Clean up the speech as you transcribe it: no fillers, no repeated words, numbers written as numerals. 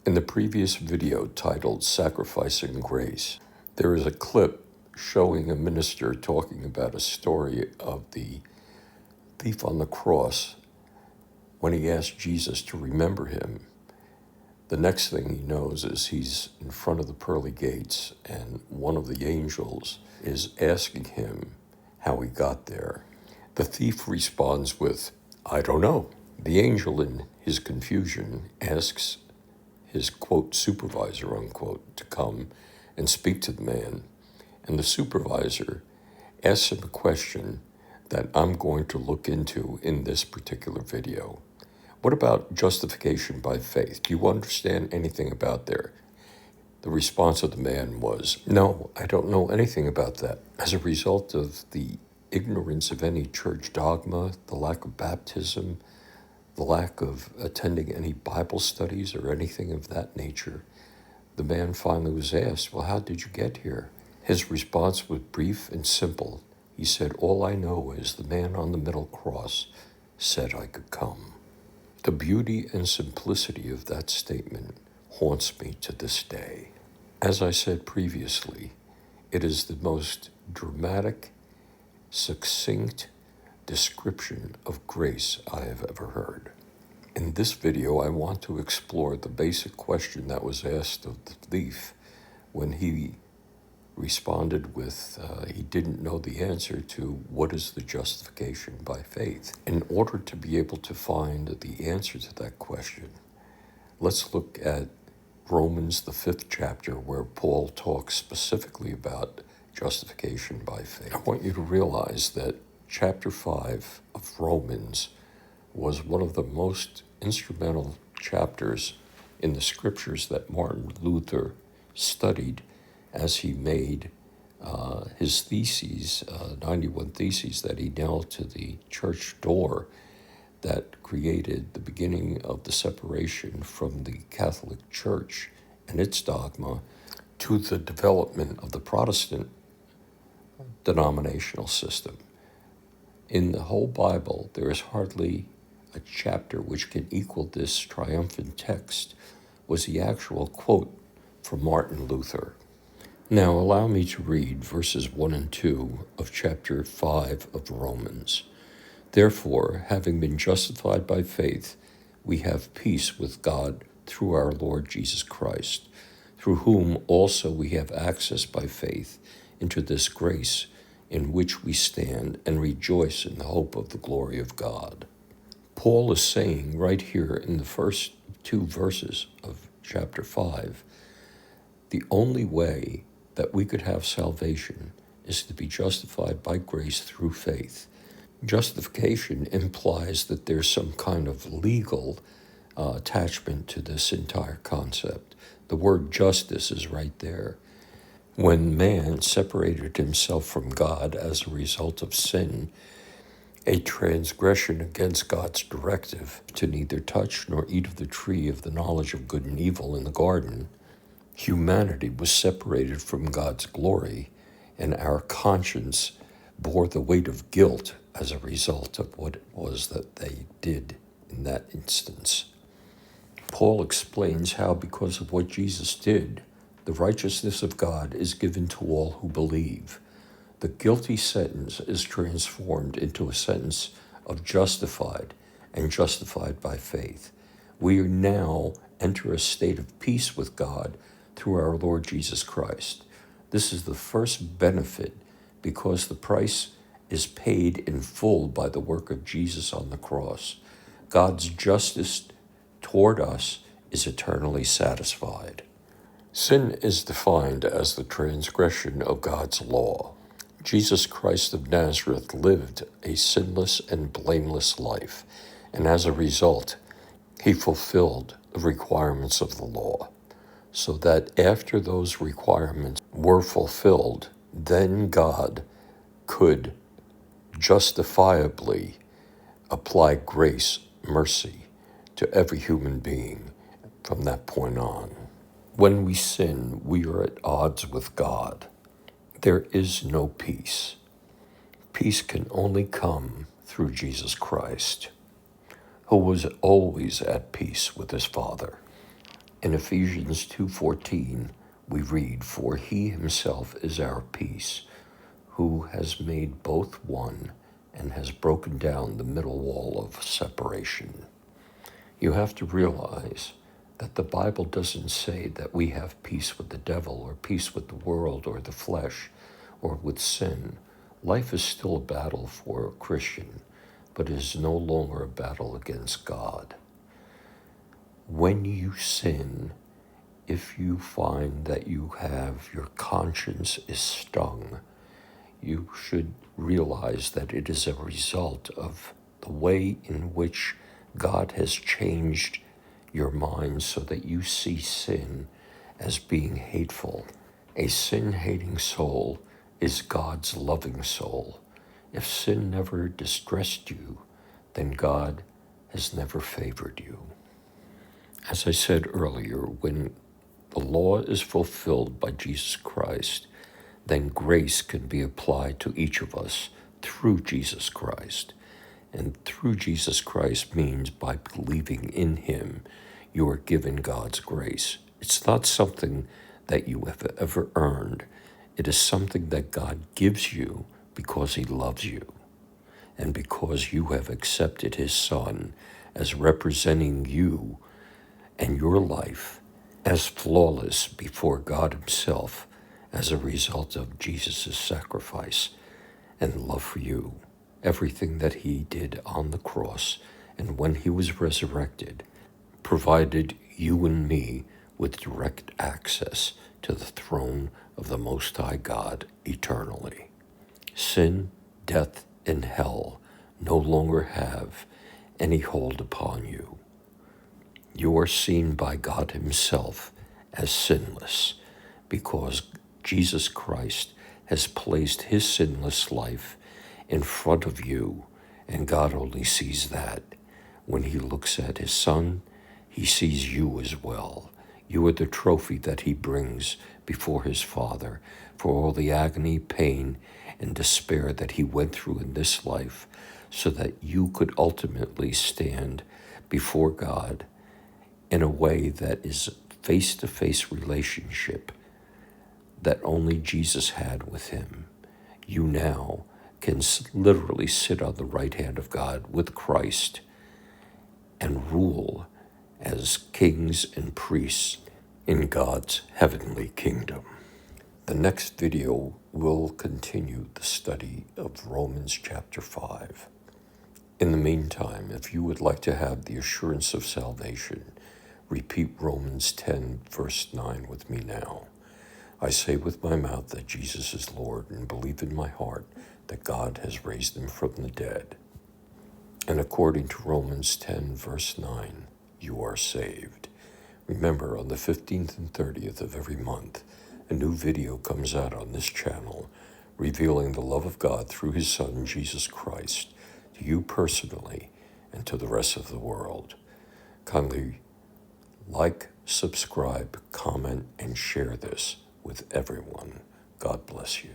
In the previous video titled Sacrificing Grace, there is a clip showing a minister talking about a story of the thief on the cross when he asked Jesus to remember him. The next thing he knows is he's in front of the pearly gates and one of the angels is asking him how he got there. The thief responds with, "I don't know." The angel, in his confusion, asks his, quote, supervisor, unquote, to come and speak to the man. And the supervisor asks him a question that I'm going to look into in this particular video. What about justification by faith? Do you understand anything about there? The response of the man was, "No, I don't know anything about that." As a result of the ignorance of any church dogma, the lack of baptism, the lack of attending any Bible studies or anything of that nature, the man finally was asked, "Well, how did you get here?" His response was brief and simple. He said, "All I know is the man on the middle cross said I could come." The beauty and simplicity of that statement haunts me to this day. As I said previously, it is the most dramatic, succinct description of grace I have ever heard. In this video, I want to explore the basic question that was asked of the thief when he responded with he didn't know the answer to what is the justification by faith. In order to be able to find the answer to that question, let's look at Romans, the 5th chapter, where Paul talks specifically about justification by faith. I want you to realize that chapter 5 of Romans was one of the most instrumental chapters in the scriptures that Martin Luther studied as he made his theses, 91 theses that he nailed to the church door that created the beginning of the separation from the Catholic Church and its dogma to the development of the Protestant denominational system. In the whole Bible, there is hardly a chapter which can equal this triumphant text, was the actual quote from Martin Luther. Now allow me to read verses 1 and 2 of chapter 5 of Romans. "Therefore, having been justified by faith, we have peace with God through our Lord Jesus Christ, through whom also we have access by faith into this grace in which we stand and rejoice in the hope of the glory of God." Paul is saying right here in the first 2 verses of chapter 5, the only way that we could have salvation is to be justified by grace through faith. Justification implies that there's some kind of legal attachment to this entire concept. The word justice is right there. When man separated himself from God as a result of sin, a transgression against God's directive to neither touch nor eat of the tree of the knowledge of good and evil in the garden, humanity was separated from God's glory, and our conscience bore the weight of guilt as a result of what it was that they did in that instance. Paul explains how, because of what Jesus did, the righteousness of God is given to all who believe. The guilty sentence is transformed into a sentence of justified and justified by faith. We now enter a state of peace with God through our Lord Jesus Christ. This is the first benefit because the price is paid in full by the work of Jesus on the cross. God's justice toward us is eternally satisfied. Sin is defined as the transgression of God's law. Jesus Christ of Nazareth lived a sinless and blameless life, and as a result, he fulfilled the requirements of the law, so that after those requirements were fulfilled, then God could justifiably apply grace, mercy to every human being from that point on. When we sin, we are at odds with God. There is no peace. Peace can only come through Jesus Christ, who was always at peace with his Father. In Ephesians 2:14, we read, "For he himself is our peace, who has made both one and has broken down the middle wall of separation." You have to realize that the Bible doesn't say that we have peace with the devil or peace with the world or the flesh or with sin. Life is still a battle for a Christian, but it is no longer a battle against God. When you sin, if you find that your conscience is stung, you should realize that it is a result of the way in which God has changed your mind so that you see sin as being hateful. A sin-hating soul is God's loving soul. If sin never distressed you, then God has never favored you. As I said earlier, when the law is fulfilled by Jesus Christ, then grace can be applied to each of us through Jesus Christ. And through Jesus Christ means by believing in him, you are given God's grace. It's not something that you have ever earned. It is something that God gives you because he loves you and because you have accepted his Son as representing you and your life as flawless before God himself as a result of Jesus' sacrifice and love for you. Everything that he did on the cross and when he was resurrected provided you and me with direct access to the throne of the Most High God eternally. Sin, death, and hell no longer have any hold upon you. You are seen by God himself as sinless because Jesus Christ has placed his sinless life in front of you, and God only sees that. When he looks at his Son, he sees you as well. You are the trophy that he brings before his Father for all the agony, pain, and despair that he went through in this life so that you could ultimately stand before God in a way that is face-to-face relationship that only Jesus had with him. You now can literally sit on the right hand of God with Christ and rule as kings and priests in God's heavenly kingdom. The next video will continue the study of Romans chapter 5. In the meantime, if you would like to have the assurance of salvation, repeat Romans 10, verse 9 with me now. I say with my mouth that Jesus is Lord and believe in my heart that God has raised him from the dead. And according to Romans 10, verse 9, you are saved. Remember, on the 15th and 30th of every month, a new video comes out on this channel revealing the love of God through his Son, Jesus Christ, to you personally and to the rest of the world. Kindly like, subscribe, comment, and share this with everyone. God bless you.